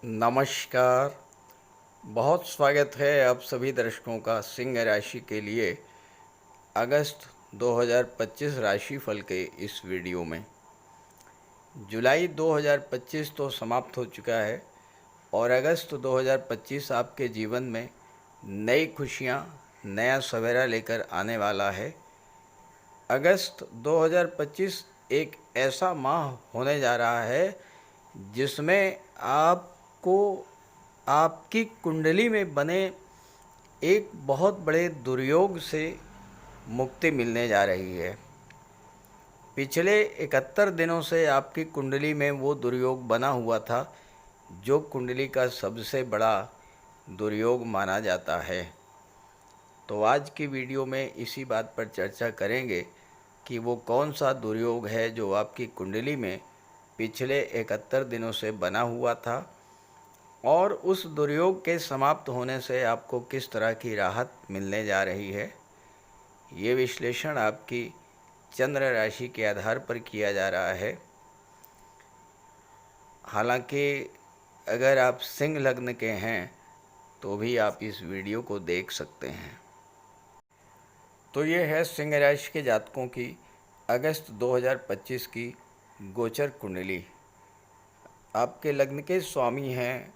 नमस्कार। बहुत स्वागत है आप सभी दर्शकों का सिंह राशि के लिए अगस्त 2025 राशिफल के इस वीडियो में। जुलाई 2025 तो समाप्त हो चुका है और अगस्त 2025 आपके जीवन में नई खुशियां, नया सवेरा लेकर आने वाला है। अगस्त 2025 एक ऐसा माह होने जा रहा है जिसमें आपको आपकी कुंडली में बने एक बहुत बड़े दुर्योग से मुक्ति मिलने जा रही है। पिछले 71 दिनों से आपकी कुंडली में वो दुर्योग बना हुआ था जो कुंडली का सबसे बड़ा दुर्योग माना जाता है। तो आज की वीडियो में इसी बात पर चर्चा करेंगे कि वो कौन सा दुर्योग है जो आपकी कुंडली में पिछले 71 दिनों से बना हुआ था और उस दुर्योग के समाप्त होने से आपको किस तरह की राहत मिलने जा रही है। ये विश्लेषण आपकी चंद्र राशि के आधार पर किया जा रहा है। हालांकि अगर आप सिंह लग्न के हैं तो भी आप इस वीडियो को देख सकते हैं। तो ये है सिंह राशि के जातकों की अगस्त 2025 की गोचर कुंडली। आपके लग्न के स्वामी हैं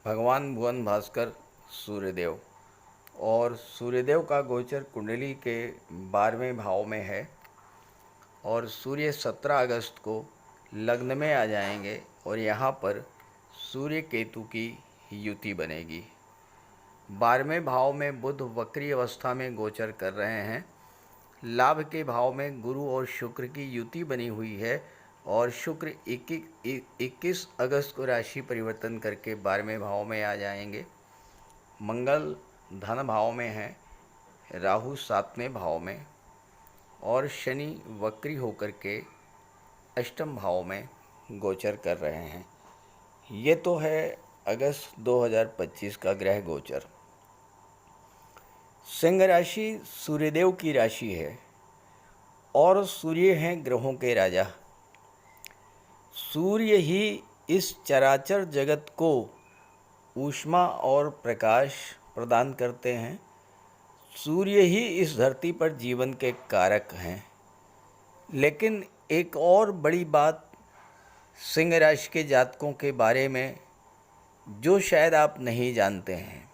भगवान भुवन भास्कर सूर्यदेव और सूर्यदेव का गोचर कुंडली के 12वें भाव में है और सूर्य 17 अगस्त को लग्न में आ जाएंगे और यहाँ पर सूर्य केतु की युति बनेगी। 12वें भाव में बुध वक्री अवस्था में गोचर कर रहे हैं। लाभ के भाव में गुरु और शुक्र की युति बनी हुई है और शुक्र 21 अगस्त को राशि परिवर्तन करके 12वें भाव में आ जाएंगे। मंगल धन भाव में है, राहु 7वें भाव में और शनि वक्री होकर के अष्टम भाव में गोचर कर रहे हैं। ये तो है अगस्त 2025 का ग्रह गोचर। सिंह राशि सूर्यदेव की राशि है और सूर्य हैं ग्रहों के राजा। सूर्य ही इस चराचर जगत को ऊष्मा और प्रकाश प्रदान करते हैं। सूर्य ही इस धरती पर जीवन के कारक हैं। लेकिन एक और बड़ी बात सिंह राशि के जातकों के बारे में जो शायद आप नहीं जानते हैं,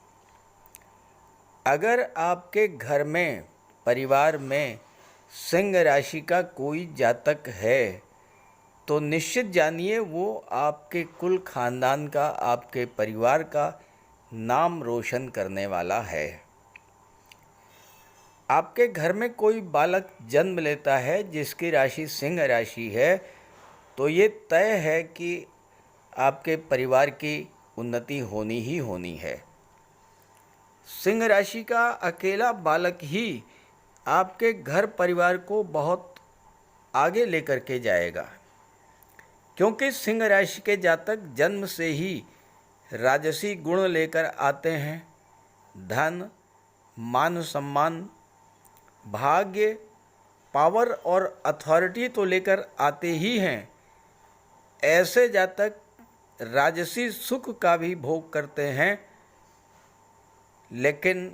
अगर आपके घर में परिवार में सिंह राशि का कोई जातक है तो निश्चित जानिए वो आपके कुल खानदान का, आपके परिवार का नाम रोशन करने वाला है। आपके घर में कोई बालक जन्म लेता है जिसकी राशि सिंह राशि है तो ये तय है कि आपके परिवार की उन्नति होनी ही होनी है। सिंह राशि का अकेला बालक ही आपके घर परिवार को बहुत आगे लेकर के जाएगा, क्योंकि सिंह राशि के जातक जन्म से ही राजसी गुण लेकर आते हैं। धन, मान सम्मान, भाग्य, पावर और अथॉरिटी तो लेकर आते ही हैं। ऐसे जातक राजसी सुख का भी भोग करते हैं। लेकिन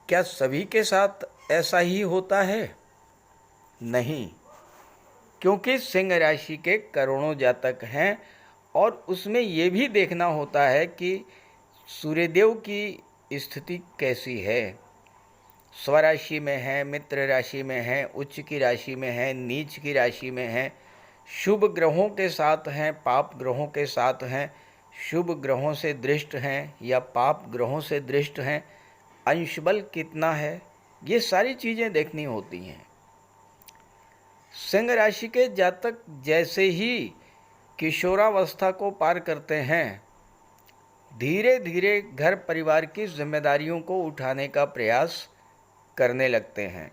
क्या सभी के साथ ऐसा ही होता है? नहीं, क्योंकि सिंह राशि के करोड़ों जातक हैं और उसमें ये भी देखना होता है कि सूर्यदेव की स्थिति कैसी है। स्वराशि में है, मित्र राशि में है, उच्च की राशि में है, नीच की राशि में है, शुभ ग्रहों के साथ हैं, पाप ग्रहों के साथ हैं, शुभ ग्रहों से दृष्ट हैं या पाप ग्रहों से दृष्ट हैं, अंश बल कितना है, ये सारी चीज़ें देखनी होती हैं। सिंह राशि के जातक जैसे ही किशोरावस्था को पार करते हैं, धीरे धीरे घर परिवार की जिम्मेदारियों को उठाने का प्रयास करने लगते हैं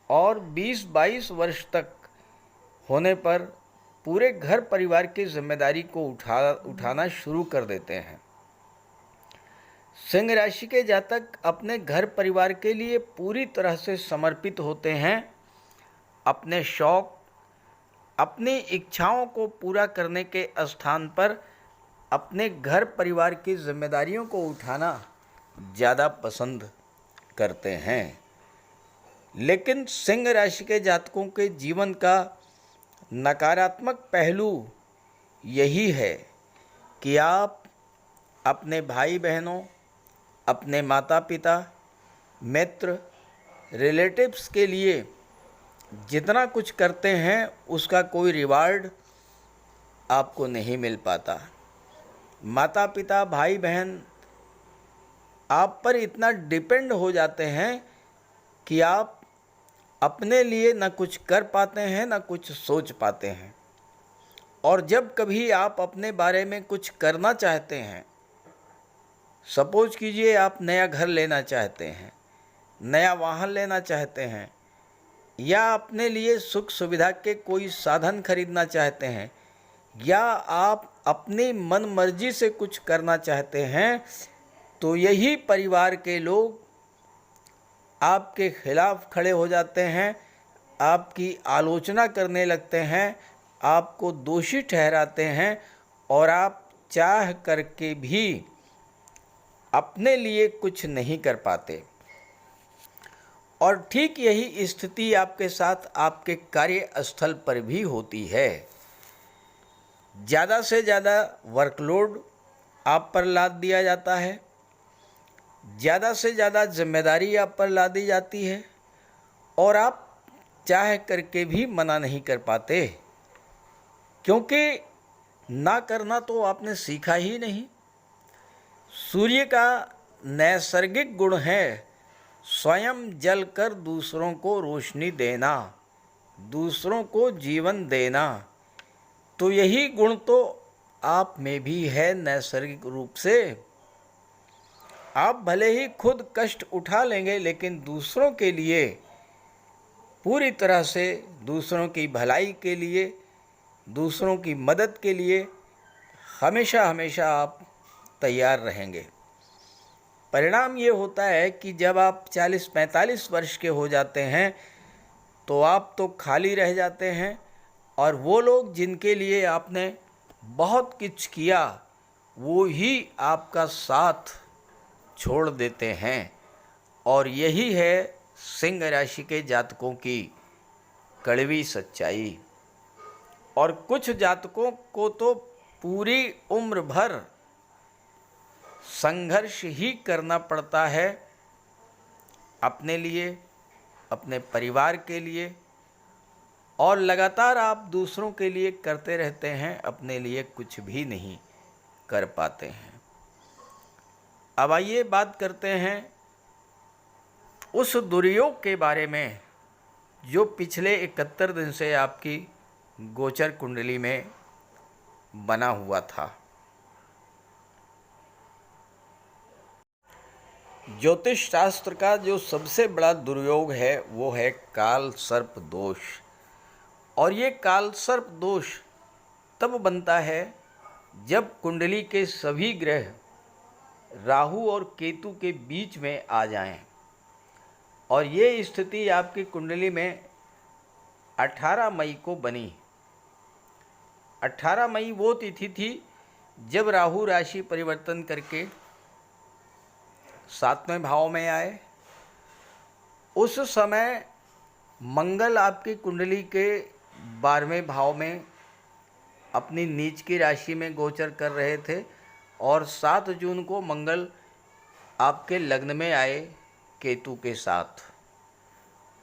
और 20-22 वर्ष तक होने पर पूरे घर परिवार की जिम्मेदारी को उठाना शुरू कर देते हैं। सिंह राशि के जातक अपने घर परिवार के लिए पूरी तरह से समर्पित होते हैं। अपने शौक, अपनी इच्छाओं को पूरा करने के स्थान पर अपने घर परिवार की जिम्मेदारियों को उठाना ज़्यादा पसंद करते हैं। लेकिन सिंह राशि के जातकों के जीवन का नकारात्मक पहलू यही है कि आप अपने भाई बहनों, अपने माता पिता, मित्र, रिलेटिव्स के लिए जितना कुछ करते हैं उसका कोई रिवार्ड आपको नहीं मिल पाता। माता पिता, भाई बहन आप पर इतना डिपेंड हो जाते हैं कि आप अपने लिए न कुछ कर पाते हैं, न कुछ सोच पाते हैं। और जब कभी आप अपने बारे में कुछ करना चाहते हैं, सपोज कीजिए आप नया घर लेना चाहते हैं, नया वाहन लेना चाहते हैं, या अपने लिए सुख सुविधा के कोई साधन खरीदना चाहते हैं, या आप अपनी मन मर्जी से कुछ करना चाहते हैं, तो यही परिवार के लोग आपके खिलाफ खड़े हो जाते हैं, आपकी आलोचना करने लगते हैं, आपको दोषी ठहराते हैं और आप चाह करके भी अपने लिए कुछ नहीं कर पाते। और ठीक यही स्थिति आपके साथ आपके कार्यस्थल पर भी होती है। ज़्यादा से ज़्यादा वर्कलोड आप पर लाद दिया जाता है, ज़्यादा से ज़्यादा जिम्मेदारी आप पर ला दी जाती है और आप चाह करके भी मना नहीं कर पाते, क्योंकि ना करना तो आपने सीखा ही नहीं। सूर्य का नैसर्गिक गुण है स्वयं जल कर दूसरों को रोशनी देना, दूसरों को जीवन देना। तो यही गुण तो आप में भी है नैसर्गिक रूप से। आप भले ही खुद कष्ट उठा लेंगे, लेकिन दूसरों के लिए पूरी तरह से, दूसरों की भलाई के लिए, दूसरों की मदद के लिए हमेशा हमेशा आप तैयार रहेंगे। परिणाम ये होता है कि जब आप 40-45 वर्ष के हो जाते हैं तो आप तो खाली रह जाते हैं, और वो लोग जिनके लिए आपने बहुत कुछ किया वो ही आपका साथ छोड़ देते हैं। और यही है सिंह राशि के जातकों की कड़वी सच्चाई। और कुछ जातकों को तो पूरी उम्र भर संघर्ष ही करना पड़ता है अपने लिए, अपने परिवार के लिए, और लगातार आप दूसरों के लिए करते रहते हैं, अपने लिए कुछ भी नहीं कर पाते हैं। अब आइए बात करते हैं उस दुर्योग के बारे में जो पिछले 71 दिन से आपकी गोचर कुंडली में बना हुआ था। ज्योतिष शास्त्र का जो सबसे बड़ा दुर्योग है वो है काल सर्प दोष। और ये काल सर्प दोष तब बनता है जब कुंडली के सभी ग्रह राहु और केतु के बीच में आ जाएं। और ये स्थिति आपकी कुंडली में 18 मई को बनी। 18 मई वो तिथि थी जब राहु राशि परिवर्तन करके 7वें भाव में आए। उस समय मंगल आपकी कुंडली के 12वें भाव में अपनी नीच की राशि में गोचर कर रहे थे, और 7 जून को मंगल आपके लग्न में आए केतु के साथ,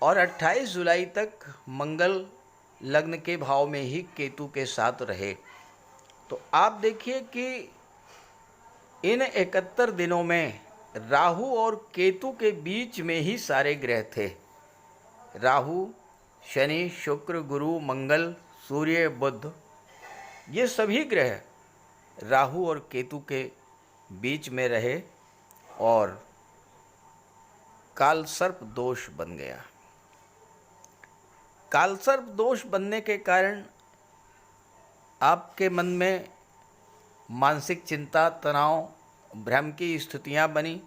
और 28 जुलाई तक मंगल लग्न के भाव में ही केतु के साथ रहे। तो आप देखिए कि इन 71 दिनों में राहु और केतु के बीच में ही सारे ग्रह थे। राहु, शनि, शुक्र, गुरु, मंगल, सूर्य, बुध, ये सभी ग्रह राहु और केतु के बीच में रहे और कालसर्प दोष बन गया। कालसर्प दोष बनने के कारण आपके मन में मानसिक चिंता, तनाव, भ्रम की स्थितियां बनी।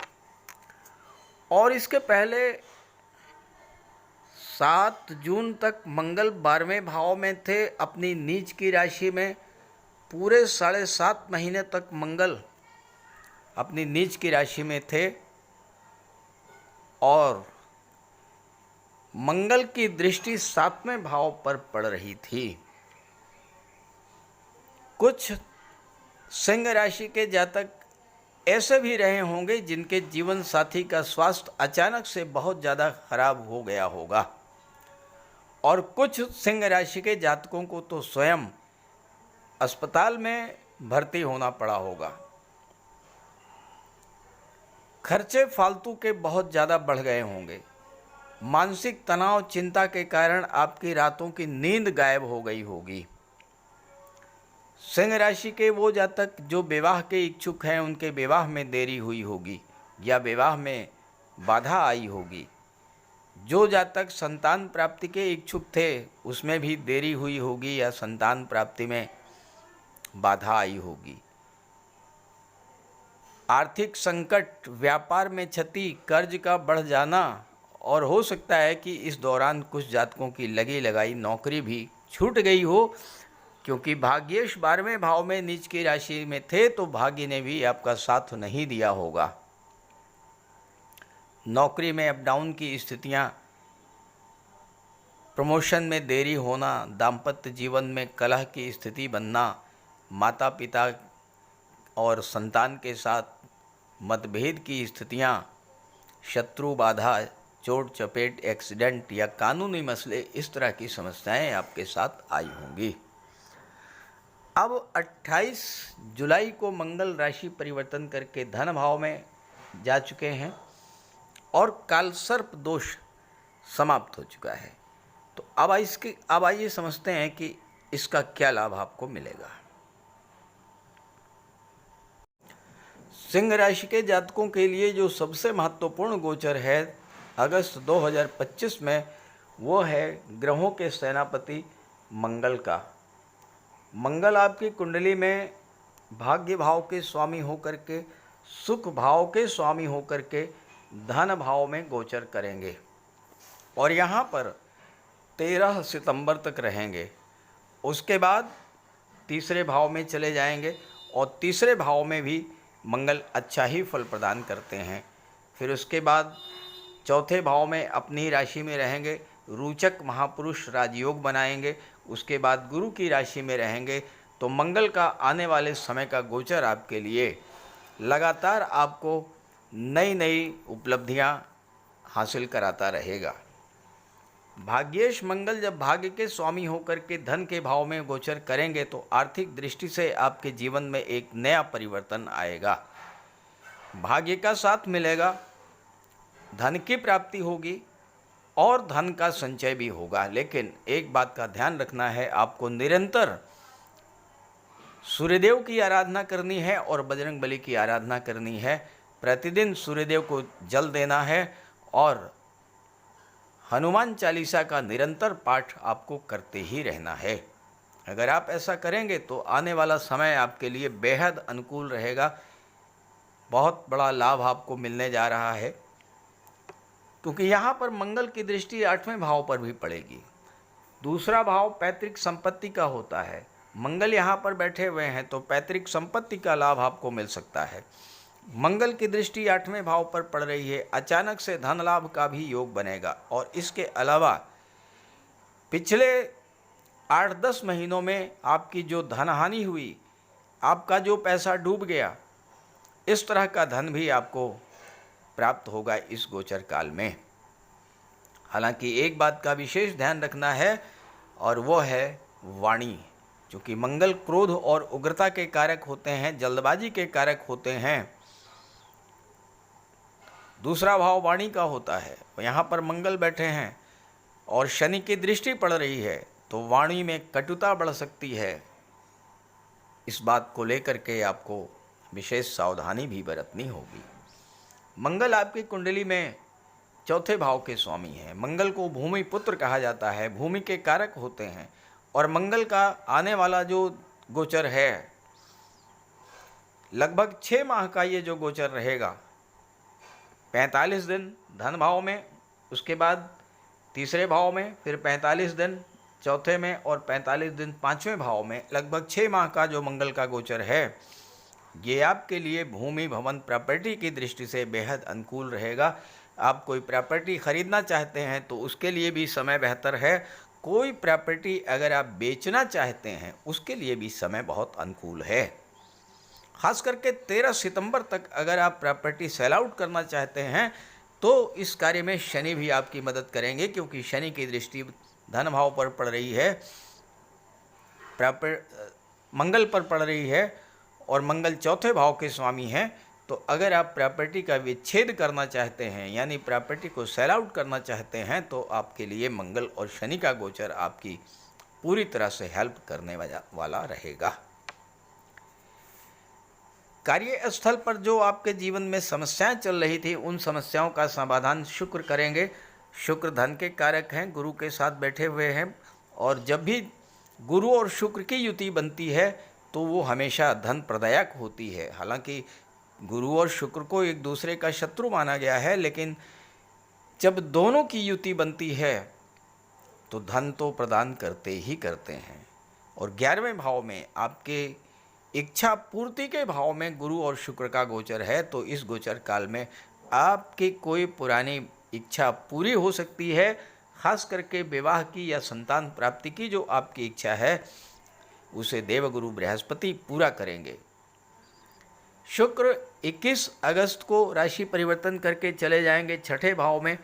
और इसके पहले 7 जून तक मंगल 12वें भाव में थे अपनी नीच की राशि में, पूरे 7.5 महीने तक मंगल अपनी नीच की राशि में थे और मंगल की दृष्टि 7वें भाव पर पड़ रही थी। कुछ सिंह राशि के जातक ऐसे भी रहे होंगे जिनके जीवन साथी का स्वास्थ्य अचानक से बहुत ज़्यादा खराब हो गया होगा और कुछ सिंह राशि के जातकों को तो स्वयं अस्पताल में भर्ती होना पड़ा होगा। खर्चे फालतू के बहुत ज़्यादा बढ़ गए होंगे। मानसिक तनाव चिंता के कारण आपकी रातों की नींद गायब हो गई होगी। सिंह राशि के वो जातक जो विवाह के इच्छुक हैं उनके विवाह में देरी हुई होगी या विवाह में बाधा आई होगी। जो जातक संतान प्राप्ति के इच्छुक थे उसमें भी देरी हुई होगी या संतान प्राप्ति में बाधा आई होगी। आर्थिक संकट, व्यापार में क्षति, कर्ज का बढ़ जाना और हो सकता है कि इस दौरान कुछ जातकों की लगी लगाई नौकरी भी छूट गई हो, क्योंकि भाग्येश 12वें भाव में नीच की राशि में थे तो भाग्य ने भी आपका साथ नहीं दिया होगा। नौकरी में अप डाउन की स्थितियां, प्रमोशन में देरी होना, दाम्पत्य जीवन में कलह की स्थिति बनना, माता पिता और संतान के साथ मतभेद की स्थितियां, शत्रु बाधा, चोट चपेट, एक्सीडेंट या कानूनी मसले, इस तरह की समस्याएं आपके साथ आई होंगी। अब 28 जुलाई को मंगल राशि परिवर्तन करके धन भाव में जा चुके हैं और कालसर्प दोष समाप्त हो चुका है। तो अब आइए समझते हैं कि इसका क्या लाभ आपको मिलेगा। सिंह राशि के जातकों के लिए जो सबसे महत्वपूर्ण गोचर है अगस्त 2025 में, वो है ग्रहों के सेनापति मंगल का। मंगल आपकी कुंडली में भाग्य भाव के स्वामी होकर के, सुख भाव के स्वामी होकर के धन भाव में गोचर करेंगे और यहाँ पर 13 सितंबर तक रहेंगे। उसके बाद तीसरे भाव में चले जाएंगे और तीसरे भाव में भी मंगल अच्छा ही फल प्रदान करते हैं। फिर उसके बाद चौथे भाव में अपनी राशि में रहेंगे, रोचक महापुरुष राजयोग बनाएंगे। उसके बाद गुरु की राशि में रहेंगे। तो मंगल का आने वाले समय का गोचर आपके लिए लगातार आपको नई नई उपलब्धियां हासिल कराता रहेगा। भाग्येश मंगल जब भाग्य के स्वामी होकर के धन के भाव में गोचर करेंगे तो आर्थिक दृष्टि से आपके जीवन में एक नया परिवर्तन आएगा। भाग्य का साथ मिलेगा, धन की प्राप्ति होगी और धन का संचय भी होगा। लेकिन एक बात का ध्यान रखना है, आपको निरंतर सूर्यदेव की आराधना करनी है और बजरंग बली की आराधना करनी है। प्रतिदिन सूर्यदेव को जल देना है और हनुमान चालीसा का निरंतर पाठ आपको करते ही रहना है। अगर आप ऐसा करेंगे तो आने वाला समय आपके लिए बेहद अनुकूल रहेगा। बहुत बड़ा लाभ आपको मिलने जा रहा है, क्योंकि यहाँ पर मंगल की दृष्टि 8वें भाव पर भी पड़ेगी। दूसरा भाव पैतृक संपत्ति का होता है। मंगल यहाँ पर बैठे हुए हैं तो पैतृक संपत्ति का लाभ आपको मिल सकता है। मंगल की दृष्टि 8वें भाव पर पड़ रही है, अचानक से धन लाभ का भी योग बनेगा। और इसके अलावा पिछले 8-10 महीनों में आपकी जो धन हानि हुई, आपका जो पैसा डूब गया, इस तरह का धन भी आपको प्राप्त होगा इस गोचर काल में। हालांकि एक बात का विशेष ध्यान रखना है और वो है वाणी, क्योंकि मंगल क्रोध और उग्रता के कारक होते हैं, जल्दबाजी के कारक होते हैं। दूसरा भाव वाणी का होता है, यहाँ पर मंगल बैठे हैं और शनि की दृष्टि पड़ रही है तो वाणी में कटुता बढ़ सकती है। इस बात को लेकर के आपको विशेष सावधानी भी बरतनी होगी। मंगल आपकी कुंडली में चौथे भाव के स्वामी हैं। मंगल को भूमि पुत्र कहा जाता है, भूमि के कारक होते हैं। और मंगल का आने वाला जो गोचर है, लगभग 6 माह का ये जो गोचर रहेगा, 45 दिन धन भाव में, उसके बाद तीसरे भाव में, फिर 45 दिन चौथे में और 45 दिन पाँचवें भाव में, लगभग 6 माह का जो मंगल का गोचर है, ये आपके लिए भूमि भवन प्रॉपर्टी की दृष्टि से बेहद अनुकूल रहेगा। आप कोई प्रॉपर्टी खरीदना चाहते हैं तो उसके लिए भी समय बेहतर है। कोई प्रॉपर्टी अगर आप बेचना चाहते हैं उसके लिए भी समय बहुत अनुकूल है। खास करके 13 सितंबर तक अगर आप प्रॉपर्टी सेल आउट करना चाहते हैं तो इस कार्य में शनि भी आपकी मदद करेंगे, क्योंकि शनि की दृष्टि धन भाव पर पड़ रही है, मंगल पर पड़ रही है, और मंगल चौथे भाव के स्वामी हैं। तो अगर आप प्रॉपर्टी का विच्छेद करना चाहते हैं, यानी प्रॉपर्टी को सेल आउट करना चाहते हैं, तो आपके लिए मंगल और शनि का गोचर आपकी पूरी तरह से हेल्प करने वाला रहेगा। कार्यस्थल पर जो आपके जीवन में समस्याएं चल रही थी, उन समस्याओं का समाधान शुक्र करेंगे। शुक्र धन के कारक हैं, गुरु के साथ बैठे हुए हैं, और जब भी गुरु और शुक्र की युति बनती है तो वो हमेशा धन प्रदायक होती है। हालांकि गुरु और शुक्र को एक दूसरे का शत्रु माना गया है, लेकिन जब दोनों की युति बनती है तो धन तो प्रदान करते ही करते हैं। और 11वें भाव में आपके इच्छा पूर्ति के भाव में गुरु और शुक्र का गोचर है, तो इस गोचर काल में आपकी कोई पुरानी इच्छा पूरी हो सकती है। खास करके विवाह की या संतान प्राप्ति की जो आपकी इच्छा है, उसे देवगुरु बृहस्पति पूरा करेंगे। शुक्र 21 अगस्त को राशि परिवर्तन करके चले जाएंगे छठे भाव में।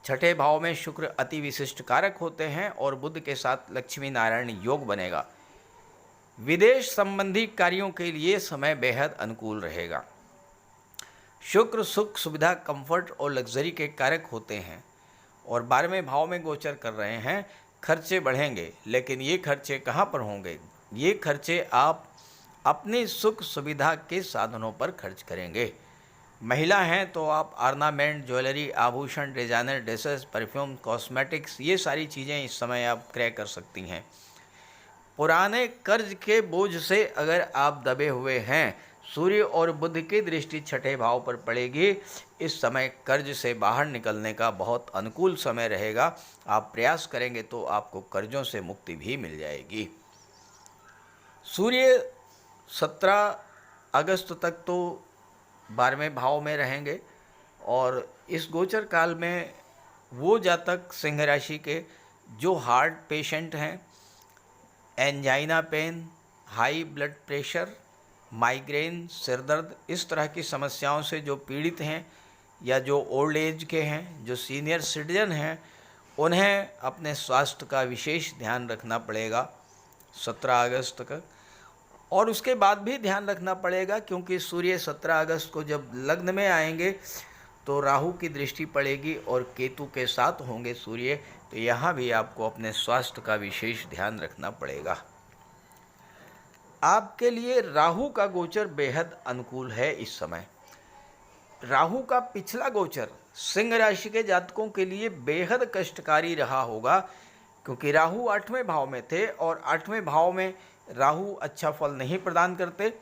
छठे भाव में शुक्र अति विशिष्ट कारक होते हैं और बुध के साथ लक्ष्मी नारायण योग बनेगा। विदेश संबंधी कार्यों के लिए समय बेहद अनुकूल रहेगा। शुक्र सुख सुविधा कंफर्ट और लग्जरी के कारक होते हैं और 12वें भाव में गोचर कर रहे हैं। खर्चे बढ़ेंगे, लेकिन ये खर्चे कहाँ पर होंगे? ये खर्चे आप अपनी सुख सुविधा के साधनों पर खर्च करेंगे। महिला हैं तो आप ऑर्नामेंट, ज्वेलरी, आभूषण, डिजाइनर ड्रेसेस, परफ्यूम, कॉस्मेटिक्स, ये सारी चीज़ें इस समय आप क्रय कर सकती हैं। पुराने कर्ज के बोझ से अगर आप दबे हुए हैं, सूर्य और बुध की दृष्टि छठे भाव पर पड़ेगी। इस समय कर्ज से बाहर निकलने का बहुत अनुकूल समय रहेगा। आप प्रयास करेंगे तो आपको कर्जों से मुक्ति भी मिल जाएगी। सूर्य 17 अगस्त तक तो 12वें भाव में रहेंगे और इस गोचर काल में वो जातक सिंह राशि के जो हार्ट पेशेंट हैं, angina pain, high blood pressure, migraine, सिरदर्द, इस तरह की समस्याओं से जो पीड़ित हैं, या जो ओल्ड एज के हैं, जो सीनियर सिटीजन हैं, उन्हें अपने स्वास्थ्य का विशेष ध्यान रखना पड़ेगा 17 अगस्त तक। और उसके बाद भी ध्यान रखना पड़ेगा, क्योंकि सूर्य 17 अगस्त को जब लग्न में आएंगे तो राहु की दृष्टि पड़ेगी और केतु के साथ होंगे सूर्य, तो यहाँ भी आपको अपने स्वास्थ्य का विशेष ध्यान रखना पड़ेगा। आपके लिए राहु का गोचर बेहद अनुकूल है इस समय। राहु का पिछला गोचर सिंह राशि के जातकों के लिए बेहद कष्टकारी रहा होगा, क्योंकि राहु 8वें भाव में थे और 8वें भाव में राहु अच्छा फल नहीं प्रदान करते।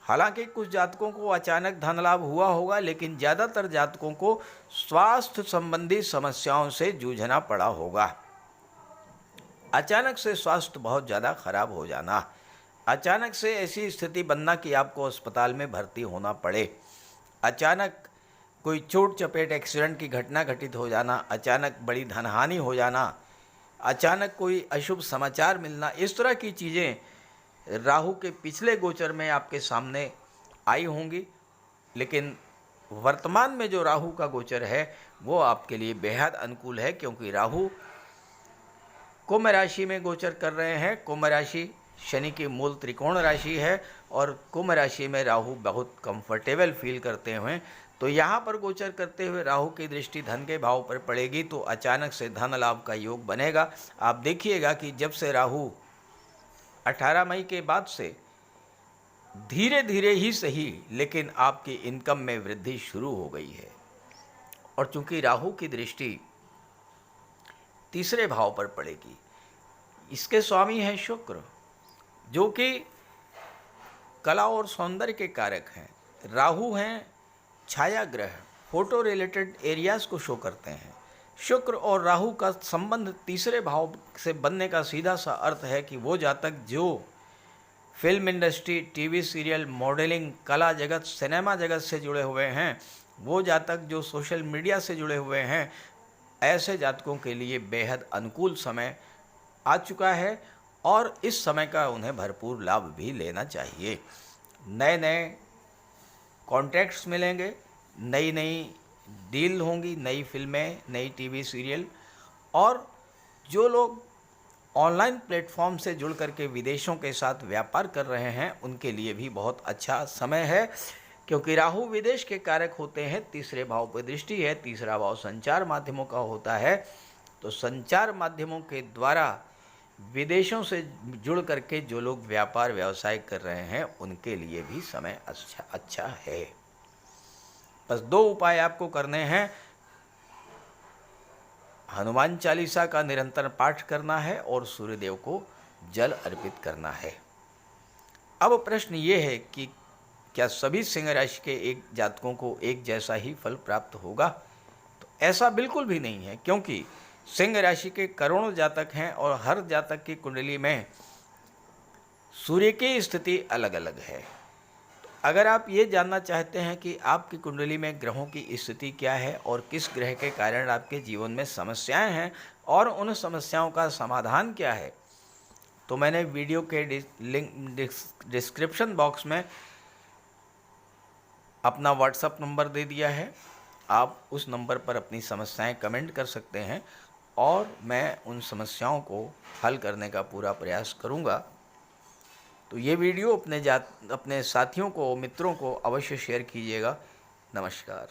हालांकि कुछ जातकों को अचानक धन लाभ हुआ होगा, लेकिन ज़्यादातर जातकों को स्वास्थ्य संबंधी समस्याओं से जूझना पड़ा होगा। अचानक से स्वास्थ्य बहुत ज़्यादा खराब हो जाना, अचानक से ऐसी स्थिति बनना कि आपको अस्पताल में भर्ती होना पड़े, अचानक कोई चोट चपेट एक्सीडेंट की घटना घटित हो जाना, अचानक बड़ी धनहानि हो जाना, अचानक कोई अशुभ समाचार मिलना, इस तरह की चीज़ें राहु के पिछले गोचर में आपके सामने आई होंगी। लेकिन वर्तमान में जो राहु का गोचर है वो आपके लिए बेहद अनुकूल है, क्योंकि राहु कुंभ राशि में गोचर कर रहे हैं। कुंभ राशि शनि की मूल त्रिकोण राशि है और कुंभ राशि में राहु बहुत कंफर्टेबल फील करते हुए, तो यहाँ पर गोचर करते हुए राहु की दृष्टि धन के भाव पर पड़ेगी, तो अचानक से धन लाभ का योग बनेगा। आप देखिएगा कि जब से राहु 18 मई के बाद से धीरे धीरे ही सही, लेकिन आपकी इनकम में वृद्धि शुरू हो गई है। और चूंकि राहु की दृष्टि तीसरे भाव पर पड़ेगी, इसके स्वामी हैं शुक्र, जो कि कला और सौंदर्य के कारक हैं। राहु हैं छाया ग्रह, फोटो रिलेटेड एरियाज़ को शो करते हैं। शुक्र और राहु का संबंध तीसरे भाव से बनने का सीधा सा अर्थ है कि वो जातक जो film industry, TV serial, modelling, कला जगत, सिनेमा जगत से जुड़े हुए हैं, वो जातक जो सोशल मीडिया से जुड़े हुए हैं, ऐसे जातकों के लिए बेहद अनुकूल समय आ चुका है और इस समय का उन्हें भरपूर लाभ भी लेना चाहिए। नए नए कॉन्ट्रैक्ट्स मिलेंगे, नई नई डील होंगी, नई फिल्में, नई टीवी सीरियल, और जो लोग ऑनलाइन प्लेटफॉर्म से जुड़ करके विदेशों के साथ व्यापार कर रहे हैं उनके लिए भी बहुत अच्छा समय है, क्योंकि राहु विदेश के कारक होते हैं। तीसरे भाव पर दृष्टि है, तीसरा भाव संचार माध्यमों का होता है, तो संचार माध्यमों के द्वारा विदेशों से जुड़ करके जो लोग व्यापार व्यवसाय कर रहे हैं उनके लिए भी समय अच्छा है। बस 2 उपाय आपको करने हैं। हनुमान चालीसा का निरंतर पाठ करना है और सूर्यदेव को जल अर्पित करना है। अब प्रश्न ये है कि क्या सभी सिंह राशि के एक जातकों को एक जैसा ही फल प्राप्त होगा? तो ऐसा बिल्कुल भी नहीं है, क्योंकि सिंह राशि के करोड़ों जातक हैं और हर जातक की कुंडली में सूर्य की स्थिति अलग अलग है। तो अगर आप ये जानना चाहते हैं कि आपकी कुंडली में ग्रहों की स्थिति क्या है और किस ग्रह के कारण आपके जीवन में समस्याएं हैं और उन समस्याओं का समाधान क्या है, तो मैंने वीडियो के डिस्क्रिप्शन बॉक्स में अपना व्हाट्सएप नंबर दे दिया है। आप उस नंबर पर अपनी समस्याएं कमेंट कर सकते हैं और मैं उन समस्याओं को हल करने का पूरा प्रयास करूंगा। तो ये वीडियो अपने साथियों को, मित्रों को अवश्य शेयर कीजिएगा। नमस्कार।